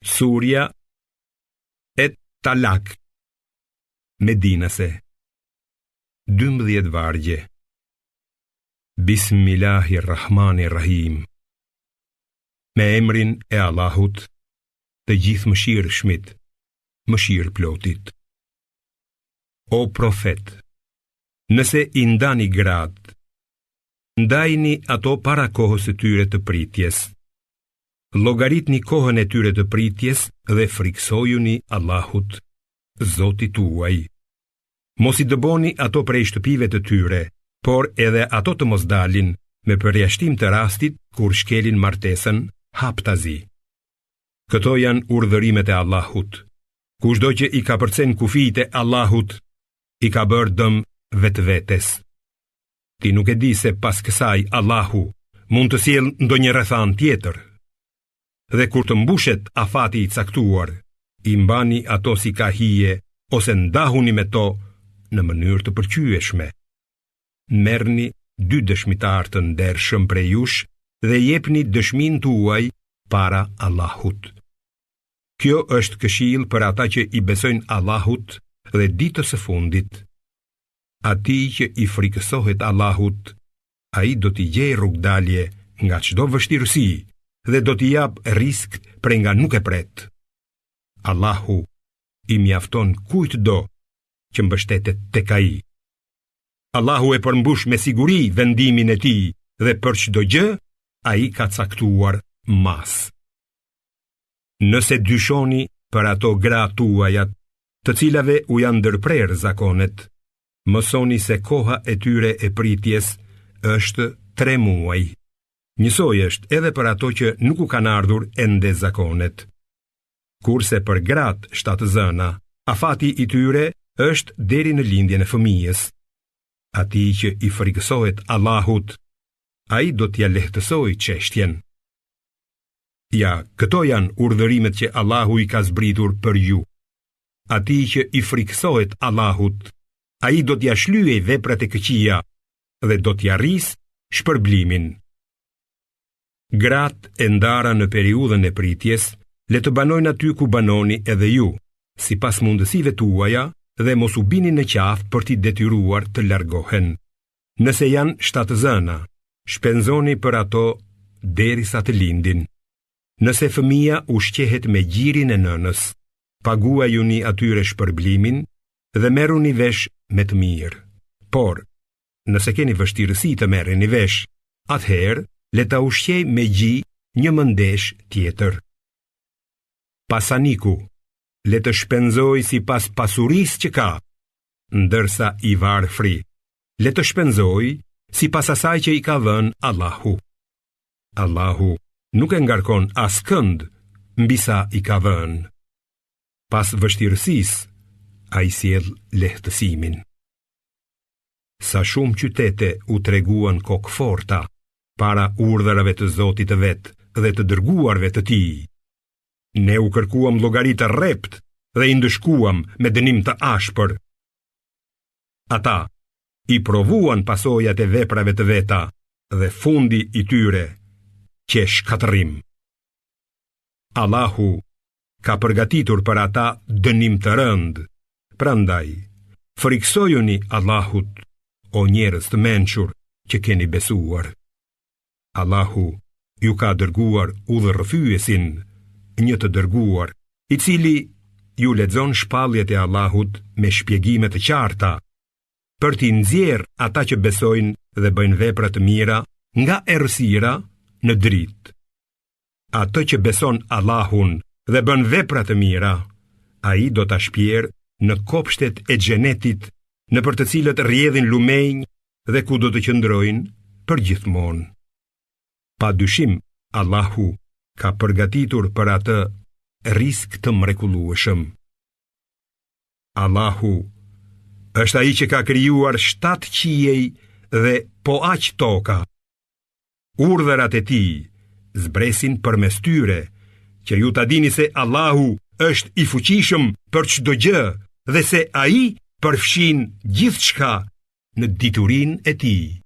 Surja et Talak, Medinase, 12 vargje. Bismillahirrahmanirrahim. Me emrin e Allahut, të gjithë mëshirshmit, mëshirë plotit. O profet, nëse i ndani gratë, ndajni ato para kohës së tyre të pritjes. Llogaritni kohën e tyre të pritjes dhe friksojuni Allahut, Zotit tuaj. Mos i dëboni ato prej shtëpive të tyre, por edhe ato të mos dalin, me përjashtim të rastit kur shkelin martesën haptazi. Këto janë urdhërimet e Allahut. Kushdo që i ka përcen kufijtë e Allahut, i ka bërë dëm vetvetes. Ti nuk e di se pas kësaj Allahu mund të sjellë ndonjë rrethan tjetër. Dhe kur të mbushet afati i caktuar, i mbani ato si ka hije ose ndahuni me to në mënyrë të përqyeshme. Merrni 2 dëshmitar të ndershëm prej jush dhe jepni dëshminë tuaj para Allahut. Kjo është këshill për ata që i besojnë Allahut dhe ditës së fundit. Atij që i frikësohet Allahut, ai do t'i gjejë rrugdalje nga çdo vështirësi dhe do t'i jap risk prej nga nuk e pret. Allahu i mjafton kujtdo që mbështetet tek ai. Allahu e përmbush me siguri vendimin e tij dhe për çdo gjë ai ka caktuar mas. Nëse dyshoni për ato gra tuajat, të cilave u janë ndërprer zakonet, mësoni se koha e tyre e pritjes është 3 muaj. Njësoj është edhe për ato që nuk u kanë ardhur ende zakonet. Kurse për gratë shtatëzëna, afati i tyre është deri në lindjen e fëmijës. Atij që i frikësohet Allahut, ai do t'ja lehtësoj çështjen. Ja, këto janë urdhërimet që Allahu i ka zbritur për ju. Atij që i frikësohet Allahut, ai do t'ja shlyej veprat e këqija dhe do t'ja rrisë shpërblimin. Gratë e ndara në periudhën e pritjes, le të banojnë aty ku banoni edhe ju, sipas mundësive tuaja, dhe mos u bini në qafë për t'i detyruar të largohen. Nëse janë shtatëzëna, shpenzoni për ato derisa të lindin. Nëse fëmia ushqehet me gjirin e nënës, paguajuni atyre shpërblimin dhe merruni vesh me të mirë. Por, nëse keni vështirësi të merreni vesh, atëherë le ta ushqej me gji një mëndesh tjetër. Pasaniku le të shpenzoj sipas pasurisë që ka, ndërsa i varfri le të shpenzoj sipas asaj që i ka vënë Allahu. Allahu nuk e ngarkon askënd mbi sa i ka vënë. Pas vështirësisë, ai sjell lehtësimin. Sa shumë qytete u treguan kokforta para urdhërave të Zotit të vet dhe të dërguarve të tij. Ne u kërkuam llogari të rrept dhe i ndëshkuam me dënim të ashpër. Ata i provuan pasojat e veprave të veta dhe fundi i tyre që shkatërim. Allahu ka përgatitur për ata dënim të rënd. Prandaj, friksojuni Allahut, o njerëz të mençur që keni besuar. Allahu ju ka dërguar udhërrëfyesin, një të dërguar, i cili ju lexon shpalljet e Allahut me shpjegime të qarta, për t'i nxjerrë ata që besojnë dhe bëjnë vepra të mira nga errësira në dritë. Atë që beson Allahun dhe bën vepra të mira, ai do ta shpjerë në kopshtet e xhenetit, në për të cilët rrjedhin lumenj dhe ku do të qëndrojnë përgjithmonë. Padyshim, Allahu ka përgatitur për atë risk të mrekullueshëm. Allahu është ai që ka krijuar 7 qiej dhe po aq toka. Urdhërat e tij zbresin përmes tyre, që ju ta dini se Allahu është i fuqishëm për çdo gjë dhe se ai përfshin gjithçka në diturinë e tij.